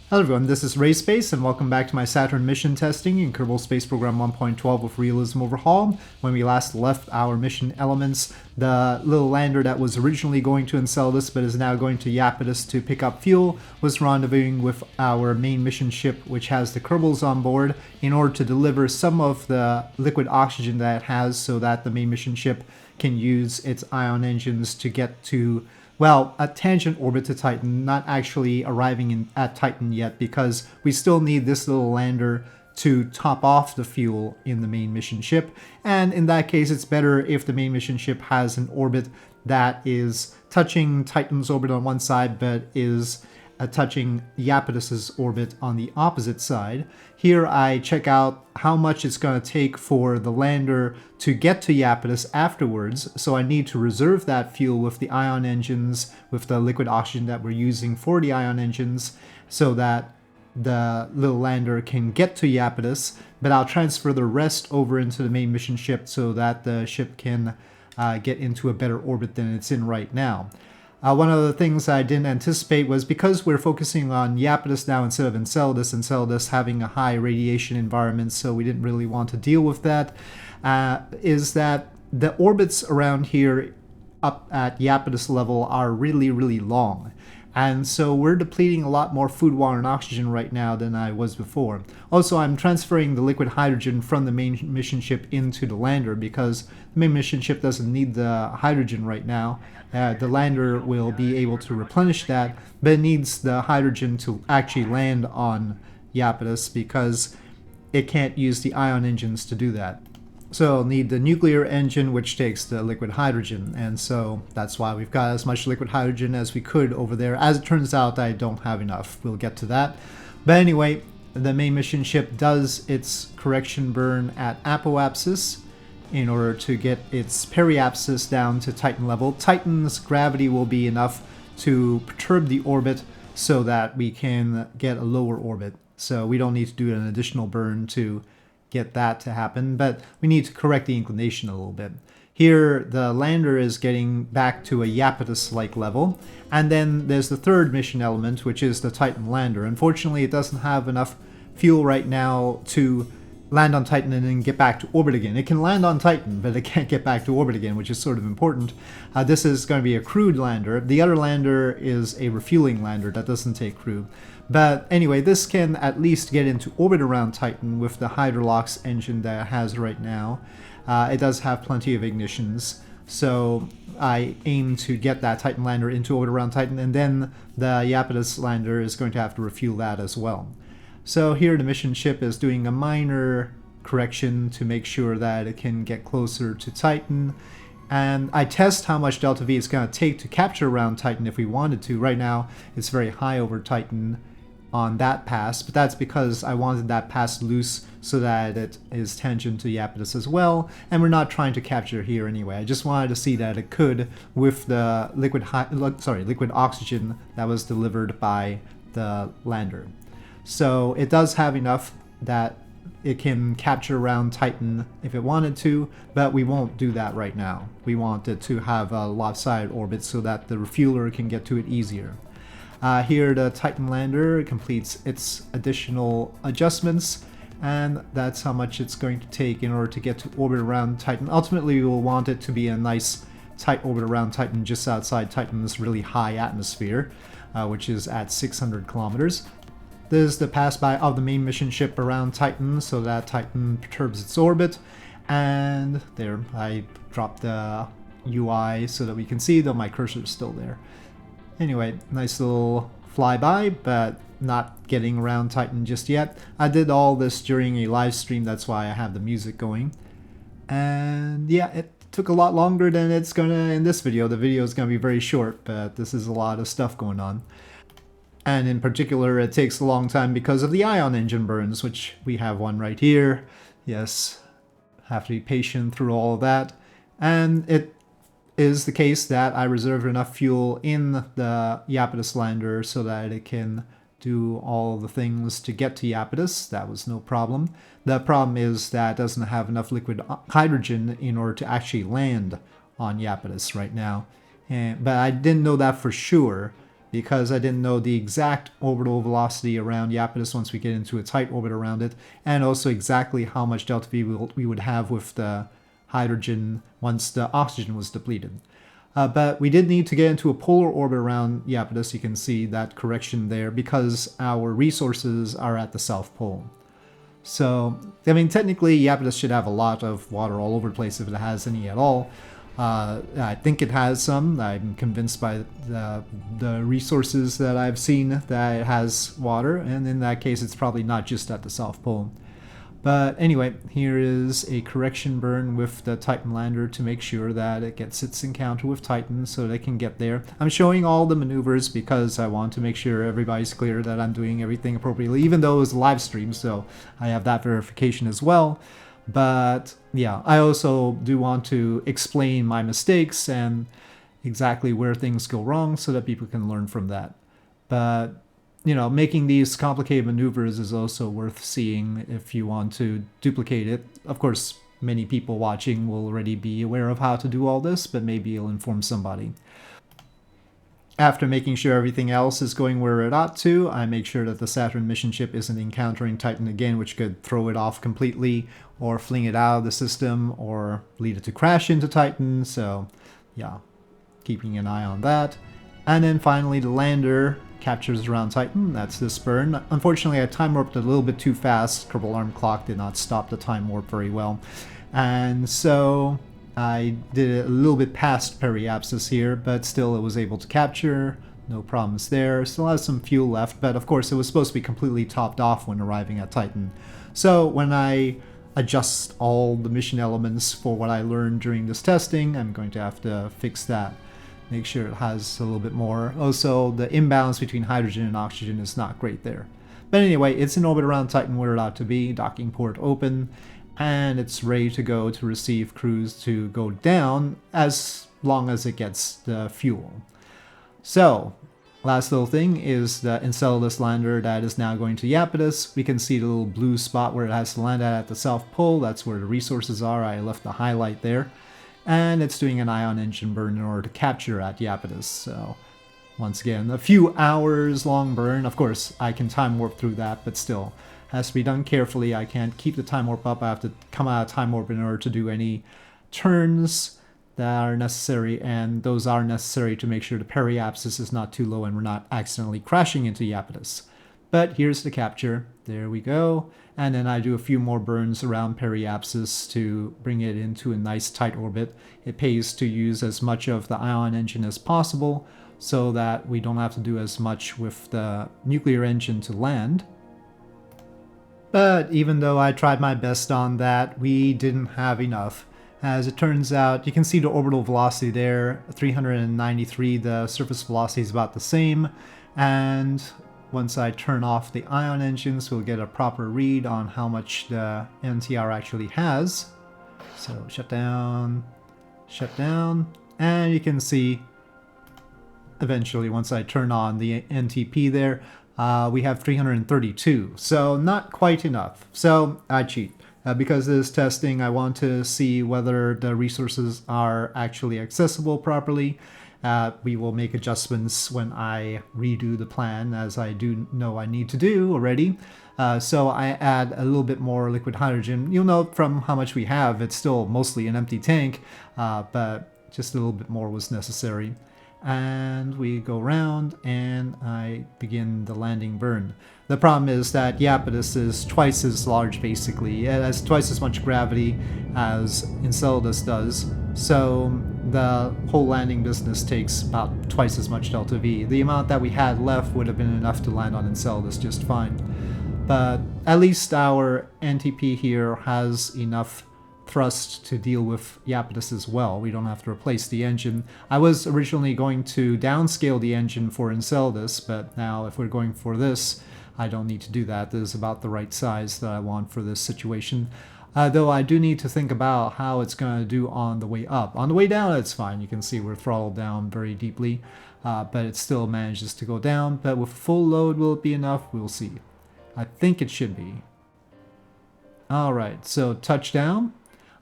Hello everyone, this is RaySpace and welcome back to my Saturn mission testing in Kerbal Space Program 1.12 with Realism Overhaul. When we last left our mission elements, the little lander that was originally going to Enceladus but is now going to Iapetus to pick up fuel was rendezvousing with our main mission ship, which has the Kerbals on board, in order to deliver some of the liquid oxygen that it has so that the main mission ship can use its ion engines to get to, well, a tangent orbit to Titan, not actually arriving at Titan yet, because we still need this little lander to top off the fuel in the main mission ship. And in that case, it's better if the main mission ship has an orbit that is touching Titan's orbit on one side, but is touching Iapetus's orbit on the opposite side. Here I check out how much it's going to take for the lander to get to Iapetus afterwards, so I need to reserve that fuel with the ion engines, with the liquid oxygen that we're using for the ion engines, so that the little lander can get to Iapetus, but I'll transfer the rest over into the main mission ship so that the ship can get into a better orbit than it's in right now. One of the things I didn't anticipate was, because we're focusing on Iapetus now instead of Enceladus having a high radiation environment, so we didn't really want to deal with that, is that the orbits around here up at Iapetus level are really, really long. And so we're depleting a lot more food, water, and oxygen right now than I was before. Also, I'm transferring the liquid hydrogen from the main mission ship into the lander because the main mission ship doesn't need the hydrogen right now. The lander will be able to replenish that, but it needs the hydrogen to actually land on Iapetus because it can't use the ion engines to do that. So I'll need the nuclear engine, which takes the liquid hydrogen, and so that's why we've got as much liquid hydrogen as we could over there. As it turns out, I don't have enough. We'll get to that. But anyway, the main mission ship does its correction burn at apoapsis in order to get its periapsis down to Titan level. Titan's gravity will be enough to perturb the orbit so that we can get a lower orbit. So we don't need to do an additional burn to get that to happen, but we need to correct the inclination a little bit. Here, the lander is getting back to a Iapetus-like level, and then there's the third mission element, which is the Titan lander. Unfortunately, it doesn't have enough fuel right now to land on Titan and then get back to orbit again. It can land on Titan, but it can't get back to orbit again, which is sort of important. This is going to be a crewed lander. The other lander is a refueling lander that doesn't take crew. But anyway, this can at least get into orbit around Titan with the Hydrolox engine that it has right now. It does have plenty of ignitions, so I aim to get that Titan lander into orbit around Titan, and then the Iapetus lander is going to have to refuel that as well. So here the mission ship is doing a minor correction to make sure that it can get closer to Titan. And I test how much delta V it's going to take to capture around Titan if we wanted to. Right now, it's very high over Titan on that pass, but that's because I wanted that pass loose so that it is tangent to Iapetus as well, and we're not trying to capture here anyway. I just wanted to see that it could with the liquid oxygen that was delivered by the lander. So it does have enough that it can capture around Titan if it wanted to, but we won't do that right now. We want it to have a lopsided orbit so that the refueler can get to it easier. Here the Titan lander completes its additional adjustments, and that's how much it's going to take in order to get to orbit around Titan. Ultimately, we will want it to be a nice tight orbit around Titan just outside Titan's really high atmosphere, which is at 600 kilometers. This is the pass by of the main mission ship around Titan so that Titan perturbs its orbit. And there, I dropped the UI so that we can see, though my cursor is still there. Anyway, nice little flyby, but not getting around Titan just yet. I did all this during a live stream, that's why I have the music going. And yeah, it took a lot longer than it's gonna in this video. The video is gonna be very short, but this is a lot of stuff going on. And in particular, it takes a long time because of the ion engine burns, which we have one right here. Yes, have to be patient through all of that. And it is the case that I reserved enough fuel in the Iapetus lander so that it can do all the things to get to Iapetus. That was no problem. The problem is that it doesn't have enough liquid hydrogen in order to actually land on Iapetus right now. But I didn't know that for sure because I didn't know the exact orbital velocity around Iapetus once we get into a tight orbit around it, and also exactly how much delta V we would have with the hydrogen once the oxygen was depleted. But we did need to get into a polar orbit around Iapetus. You can see that correction there because our resources are at the South Pole. So, I mean, technically Iapetus should have a lot of water all over the place if it has any at all. I think it has some. I'm convinced by the resources that I've seen that it has water, and in that case it's probably not just at the South Pole. But anyway, here is a correction burn with the Titan lander to make sure that it gets its encounter with Titan so they can get there. I'm showing all the maneuvers because I want to make sure everybody's clear that I'm doing everything appropriately, even though it was a live stream, so I have that verification as well. But yeah, I also do want to explain my mistakes and exactly where things go wrong so that people can learn from that. But you know, making these complicated maneuvers is also worth seeing if you want to duplicate it. Of course, many people watching will already be aware of how to do all this, but maybe it'll inform somebody. After making sure everything else is going where it ought to, I make sure that the Saturn mission ship isn't encountering Titan again, which could throw it off completely, or fling it out of the system, or lead it to crash into Titan, so yeah, keeping an eye on that. And then finally the lander captures around Titan. That's this burn. Unfortunately, I time warped a little bit too fast. Kerbal Alarm Clock did not stop the time warp very well. And so I did it a little bit past periapsis here, but still it was able to capture. No problems there. Still has some fuel left, but of course it was supposed to be completely topped off when arriving at Titan. So when I adjust all the mission elements for what I learned during this testing, I'm going to have to fix that. Make sure it has a little bit more. Also, the imbalance between hydrogen and oxygen is not great there. But anyway, it's in orbit around Titan where it ought to be, docking port open, and it's ready to go to receive crews to go down as long as it gets the fuel. So, last little thing is the Enceladus lander that is now going to Iapetus. We can see the little blue spot where it has to land at the South Pole. That's where the resources are. I left the highlight there. And it's doing an ion engine burn in order to capture at Iapetus. So, once again, a few hours long burn. Of course, I can time warp through that, but still, has to be done carefully. I can't keep the time warp up. I have to come out of time warp in order to do any turns that are necessary, and those are necessary to make sure the periapsis is not too low and we're not accidentally crashing into Iapetus. But here's the capture. There we go. And then I do a few more burns around periapsis to bring it into a nice tight orbit. It pays to use as much of the ion engine as possible so that we don't have to do as much with the nuclear engine to land. But even though I tried my best on that, we didn't have enough. As it turns out, you can see the orbital velocity there, 393, the surface velocity is about the same, and once I turn off the ion engines, we'll get a proper read on how much the NTR actually has. So shut down, and you can see eventually once I turn on the NTP there, we have 332, so not quite enough. So I cheat. Because of this testing, I want to see whether the resources are actually accessible properly. We will make adjustments when I redo the plan, as I do know I need to do already. So I add a little bit more liquid hydrogen. You'll note from how much we have, it's still mostly an empty tank, but just a little bit more was necessary. And we go around and I begin the landing burn. The problem is that Iapetus is twice as large basically. It has twice as much gravity as Enceladus does, so the whole landing business takes about twice as much delta V. The amount that we had left would have been enough to land on Enceladus just fine. But at least our NTP here has enough thrust to deal with Iapetus as well. We don't have to replace the engine. I was originally going to downscale the engine for Enceladus, but now if we're going for this, I don't need to do that. This is about the right size that I want for this situation. Though I do need to think about how it's going to do on the way up. On the way down, it's fine. You can see we're throttled down very deeply, but it still manages to go down. But with full load, will it be enough? We'll see. I think it should be. Alright, so touchdown.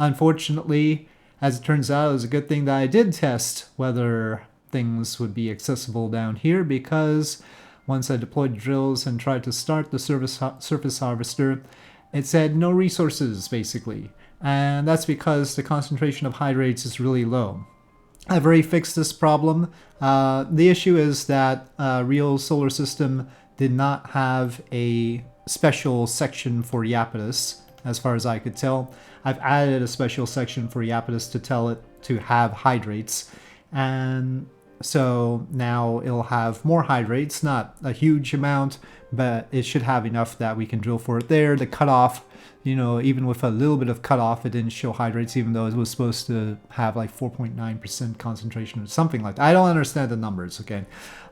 Unfortunately, as it turns out, it was a good thing that I did test whether things would be accessible down here, because once I deployed drills and tried to start the surface harvester, it said no resources, basically. And that's because the concentration of hydrates is really low. I've already fixed this problem. The issue is that Real Solar System did not have a special section for Iapetus, as far as I could tell. I've added a special section for Iapetus to tell it to have hydrates, and so now it'll have more hydrates, not a huge amount, but it should have enough that we can drill for it there. The cutoff, you know, even with a little bit of cutoff, it didn't show hydrates, even though it was supposed to have like 4.9% concentration or something like that. I don't understand the numbers, okay?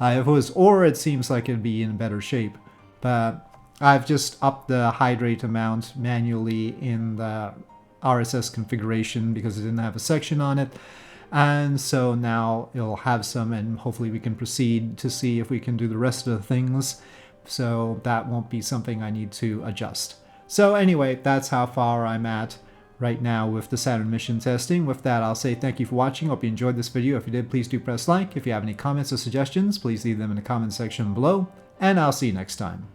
If it was ore, it seems like it'd be in better shape, but I've just upped the hydrate amount manually in the RSS configuration because it didn't have a section on it. And so now it'll have some, and hopefully we can proceed to see if we can do the rest of the things. So that won't be something I need to adjust. So anyway, that's how far I'm at right now with the Saturn mission testing. With that, I'll say thank you for watching. Hope you enjoyed this video. If you did, please do press like. If you have any comments or suggestions, please leave them in the comment section below. And I'll see you next time.